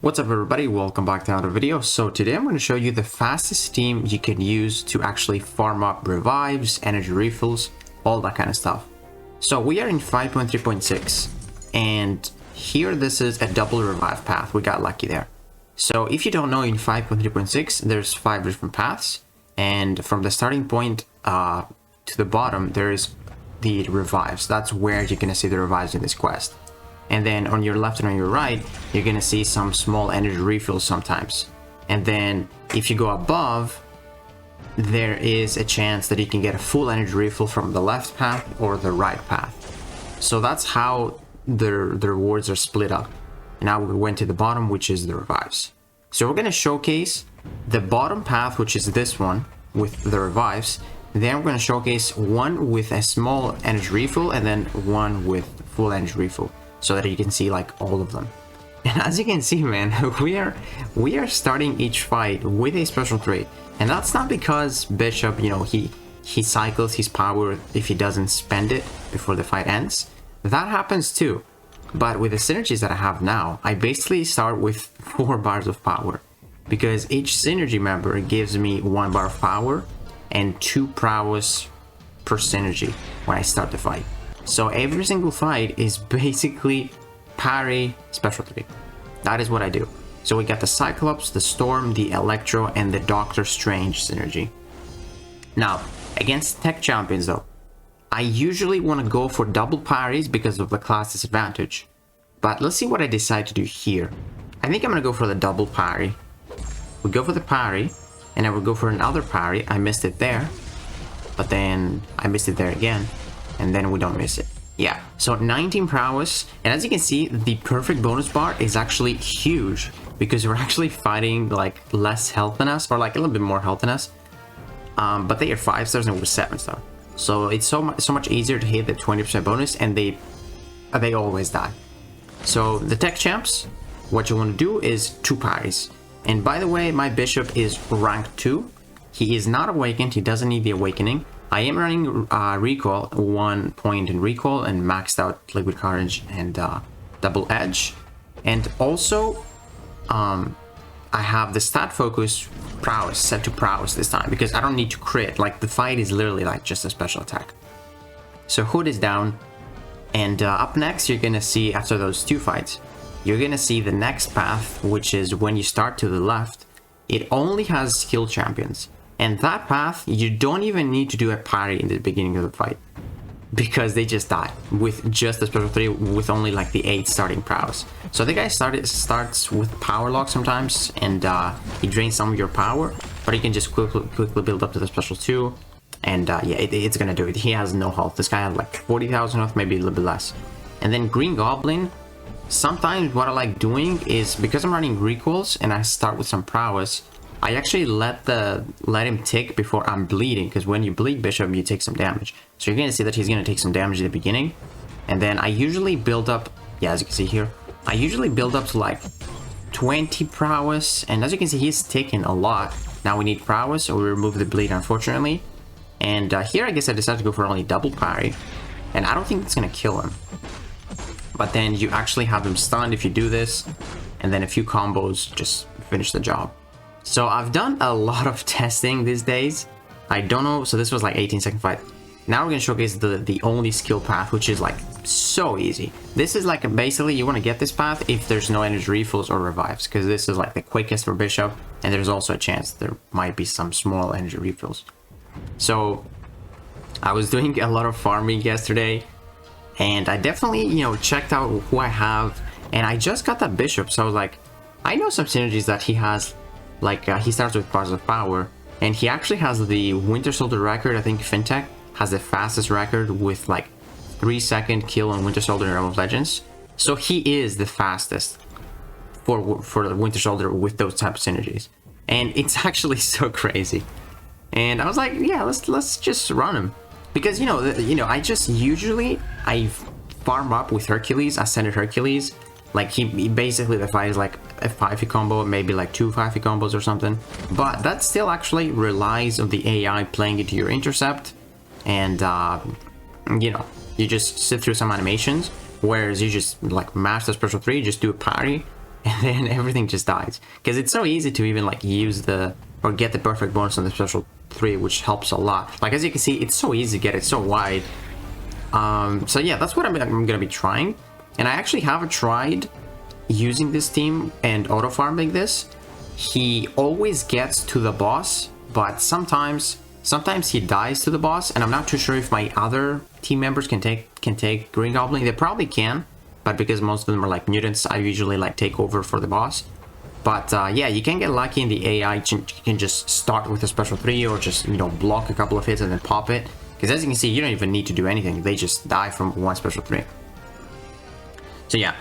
What's up everybody, welcome back to another video. So today I'm going to show you the fastest team you can use to actually farm up revives, energy refills, all that kind of stuff. So we are in 5.3.6 and here this is a double revive path. We got lucky there. So if you don't know, in 5.3.6 there's 5 different paths, and from the starting point to the bottom there is the revives. That's where you're going to see the revives in this quest. And then on your left and on your right, you're gonna see some small energy refills sometimes. And then if you go above, there is a chance that you can get a full energy refill from the left path or the right path. So that's how the rewards are split up. Now we went to the bottom, which is the revives. So we're gonna showcase the bottom path, which is this one with the revives. Then we're gonna showcase one with a small energy refill and then one with full energy refill, so that you can see like all of them. And as you can see, man, we are starting each fight with a special trait, and that's not because Bishop, you know, he cycles his power if he doesn't spend it before the fight ends. That happens too, but with the synergies that I have now, I basically start with 4 bars of power, because each synergy member gives me 1 bar of power and 2 prowess per synergy when I start the fight. So every single fight is basically parry special 3. That is what I do. So we got the Cyclops, the Storm, the Electro, and the Doctor Strange synergy. Now, against tech champions though, I usually want to go for double parries because of the class disadvantage. But let's see what I decide to do here. I think I'm going to go for the double parry. We go for the parry, and I will go for another parry. I missed it there, but then I missed it there again. And then we don't miss it. Yeah, so 19 prowess, and as you can see, the perfect bonus bar is actually huge because we're actually fighting like less health than us, or like a little bit more health than us. But they are 5 stars and we're 7 stars. So it's so much easier to hit the 20% bonus, and they always die. So the tech champs, what you want to do is 2 parries. And by the way, my Bishop is rank 2. He is not awakened, he doesn't need the awakening. I am running recall, 1 point in recall, and maxed out liquid courage and double edge. And also I have the stat focus prowess set to prowess this time, because I don't need to crit. Like the fight is literally like just a special attack. So Hood is down, and up next you're gonna see, after those 2 fights, you're gonna see the next path, which is when you start to the left. It only has skill champions. And that path, you don't even need to do a parry in the beginning of the fight, because they just die with just the special 3 with only like the 8 starting prowess. So the guy starts with power lock sometimes, and he drains some of your power, but he can just quickly build up to the special 2, and yeah, it's gonna do it. He has no health. This guy has like 40,000 health, maybe a little bit less. And then Green Goblin, sometimes what I like doing is, because I'm running recalls and I start with some prowess, I actually let him tick before I'm bleeding, because when you bleed Bishop, you take some damage. So you're gonna see that he's gonna take some damage in the beginning, and then I usually build up. Yeah, as you can see here, I usually build up to like 20 prowess, and as you can see, he's taking a lot. Now we need prowess, so we remove the bleed, unfortunately. And here, I guess I decided to go for only double parry, and I don't think it's gonna kill him. But then you actually have him stunned if you do this, and then a few combos just finish the job. So I've done a lot of testing these days. I don't know, so this was like 18-second fight. Now we're gonna showcase the only skill path, which is like so easy. This is like basically you want to get this path if there's no energy refills or revives, because this is like the quickest for Bishop, and there's also a chance there might be some small energy refills. So I was doing a lot of farming yesterday, and I definitely, you know, checked out who I have, and I just got that Bishop, so I was like, I know some synergies that he has. Like he starts with bars of power, and he actually has the Winter Soldier record. I think Fintech has the fastest record with like 3-second kill on Winter Soldier in Realm of Legends. So he is the fastest for the Winter Soldier with those type of synergies, and it's actually so crazy. And I was like, yeah, let's just run him, because you know I just usually I farm up with Hercules, Ascended Hercules. Like he basically, the fight is like a 5e combo, maybe like 2 5e combos or something. But that still actually relies on the AI playing into your intercept, and you know, you just sit through some animations, whereas you just like mash the special 3, just do a parry, and then everything just dies. Because it's so easy to even like use the, or get the perfect bonus on the special 3, which helps a lot. Like as you can see, it's so easy to get it so wide. So yeah, that's what I'm gonna be trying. And I actually have tried using this team and auto farming this. He always gets to the boss, but sometimes he dies to the boss, and I'm not too sure if my other team members can take Green Goblin. They probably can, but because most of them are like mutants, I usually like take over for the boss. But yeah, you can get lucky in the AI. You can just start with a special 3 or just, you know, block a couple of hits and then pop it. Because as you can see, you don't even need to do anything. They just die from one special 3. So yeah,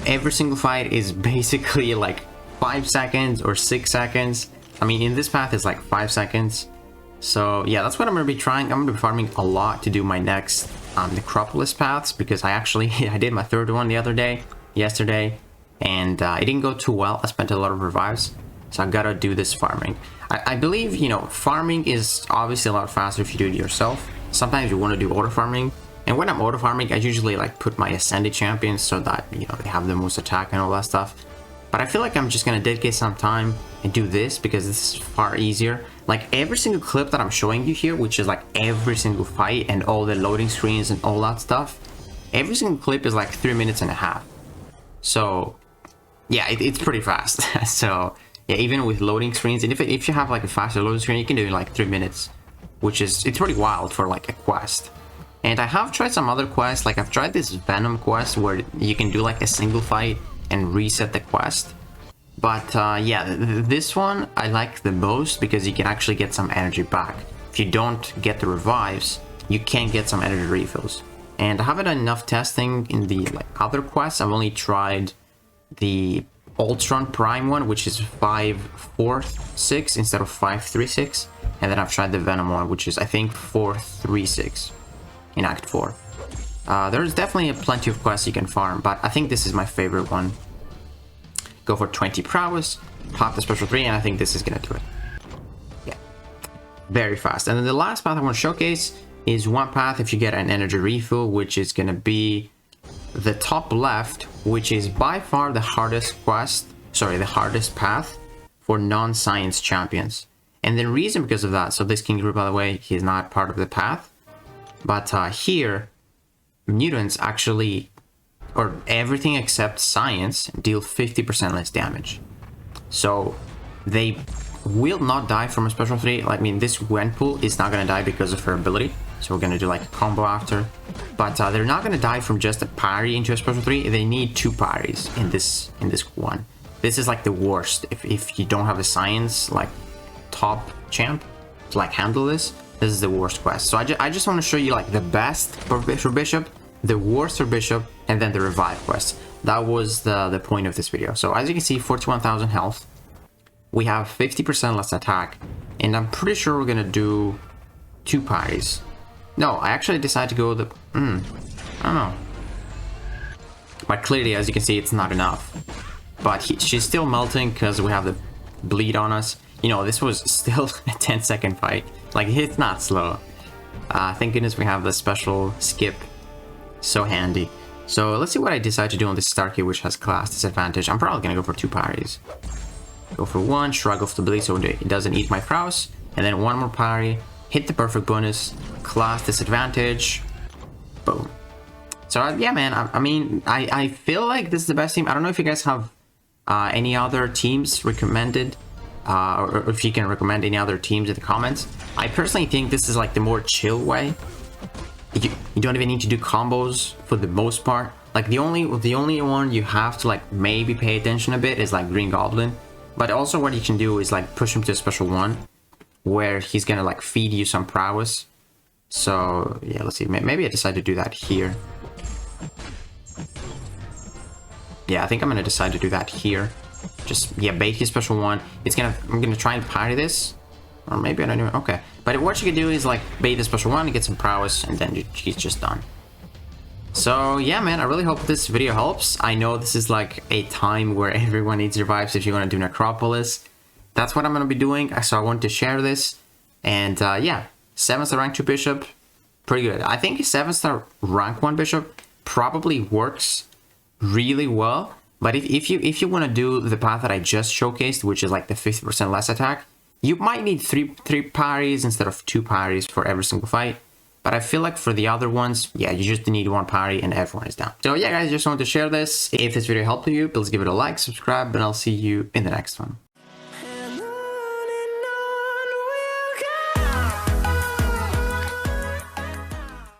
every single fight is basically like 5 seconds or 6 seconds. I mean, in this path it's like 5 seconds. So yeah, that's what I'm going to be trying. I'm going to be farming a lot to do my next Necropolis paths, because I did my 3rd one the other day, yesterday, and it didn't go too well. I spent a lot of revives, so I gotta do this farming. I believe, you know, farming is obviously a lot faster if you do it yourself. Sometimes you want to do auto farming, and when I'm auto farming, I usually like put my ascended champions so that, you know, they have the most attack and all that stuff. But I feel like I'm just gonna dedicate some time and do this because this is far easier. Like every single clip that I'm showing you here, which is like every single fight and all the loading screens and all that stuff, every single clip is like 3.5 minutes. So yeah, it's pretty fast. So yeah, even with loading screens, and if you have like a faster loading screen, you can do it in like 3 minutes, which is, it's pretty wild for like a quest. And I have tried some other quests, like I've tried this Venom quest where you can do like a single fight and reset the quest. But yeah, this one I like the most because you can actually get some energy back. If you don't get the revives, you can get some energy refills. And I haven't done enough testing in the like other quests. I've only tried the Ultron Prime one, which is 5-4-6 instead of 5-3-6. And then I've tried the Venom one, which is I think 4-3-6 in Act 4. There's definitely plenty of quests you can farm, but I think this is my favorite one. Go for 20 prowess, pop the special 3, and I think this is gonna do it. Yeah, very fast. And then the last path I want to showcase is one path if you get an energy refill, which is gonna be the top left, which is by far the hardest quest, sorry, the hardest path for non-science champions. And the reason because of that, so this King Group, by the way, he's not part of the path, but here, mutants actually, or everything except science, deal 50% less damage. So they will not die from a special 3. I mean, this Gwenpool is not going to die because of her ability, so we're going to do like a combo after. But they're not going to die from just a parry into a special 3. They need 2 parries in this one. This is like the worst. If you don't have a science like top champ to like handle this, this is the worst quest. So I just want to show you like the best for Bishop, the worst for Bishop, and then the revive quest. That was the point of this video. So as you can see, 41,000 health. We have 50% less attack, and I'm pretty sure we're gonna do 2 parries. No, I actually decided to go the I don't know. But clearly, as you can see, it's not enough. But she's still melting because we have the bleed on us. You know, this was still a 10-second fight. Like, it's not slow. Thank goodness we have the special skip. So handy. So let's see what I decide to do on this Starkey, which has class disadvantage. I'm probably gonna go for 2 parries. Go for 1, shrug off the bleed so it doesn't eat my prowess, and then 1 more parry, hit the perfect bonus, class disadvantage, boom. So yeah, man, I mean, I feel like this is the best team. I don't know if you guys have any other teams recommended, or if you can recommend any other teams in the comments. I personally think this is like the more chill way. You don't even need to do combos for the most part. Like the only one you have to like maybe pay attention a bit is like Green Goblin. But also what you can do is like push him to a special 1 where he's gonna like feed you some prowess. So yeah, let's see, maybe I decide to do that here. Yeah, I think I'm gonna decide to do that here. Just, yeah, bait his special 1. I'm gonna try and parry this. Or maybe I don't even, okay. But what you can do is like bait the special 1, get some prowess, and then he's just done. So yeah, man, I really hope this video helps. I know this is like a time where everyone needs revives if you want to do Necropolis. That's what I'm going to be doing, so I wanted to share this. And yeah, 7-star rank 2 Bishop, pretty good. I think 7-star rank 1 Bishop probably works really well But if you want to do the path that I just showcased, which is like the 50% less attack, you might need three parries instead of 2 parries for every single fight. But I feel like for the other ones, yeah, you just need 1 parry and everyone is down. So yeah, guys, just wanted to share this. If this video helped you, please give it a like, subscribe, and I'll see you in the next one.